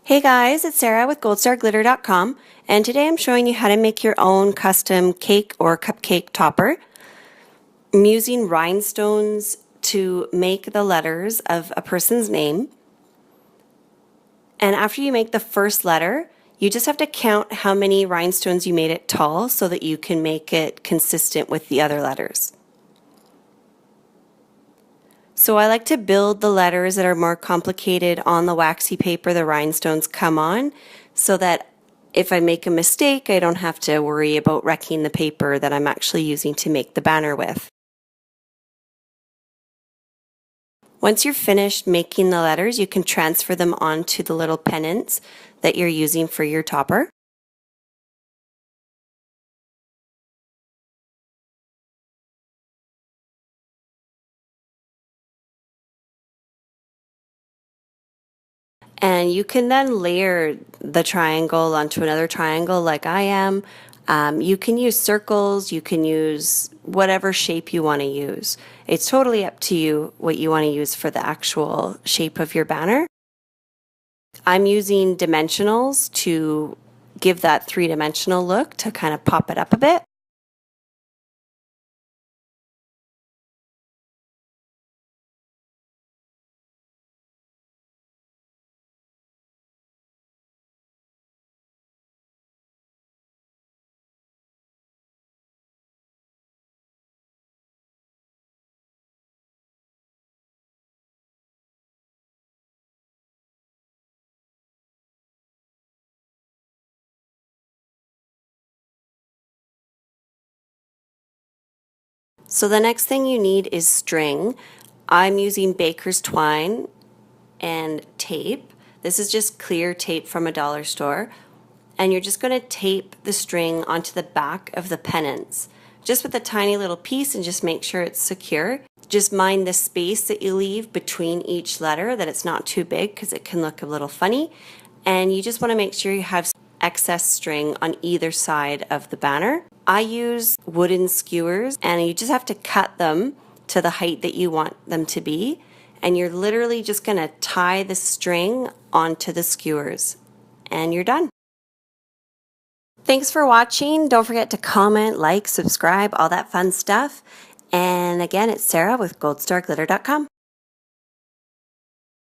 Hey guys, it's Sarah with goldstarglitter.com, and today I'm showing you how to make your own custom cake or cupcake topper. I'm using rhinestones to make the letters of a person's name. And after you make the first letter, you just have to count how many rhinestones you made it tall so that you can make it consistent with the other letters. So I like to build the letters that are more complicated on the waxy paper the rhinestones come on, so that if I make a mistake, I don't have to worry about wrecking the paper that I'm actually using to make the banner with. Once you're finished making the letters, you can transfer them onto the little pennants that you're using for your topper. And you can then layer the triangle onto another triangle like I am. You can use circles, you can use whatever shape you want to use. It's totally up to you what you want to use for the actual shape of your banner. I'm using dimensionals to give that three-dimensional look to kind of pop it up a bit. So the next thing you need is string. I'm using baker's twine and tape. This is just clear tape from a dollar store. And you're just going to tape the string onto the back of the pennants, just with a tiny little piece, and just make sure it's secure. Just mind the space that you leave between each letter, that it's not too big because it can look a little funny. And you just want to make sure you have excess string on either side of the banner. I use wooden skewers, and you just have to cut them to the height that you want them to be. And you're literally just going to tie the string onto the skewers, and you're done. Thanks for watching. Don't forget to comment, like, subscribe, all that fun stuff. And again, it's Sarah with goldstarglitter.com.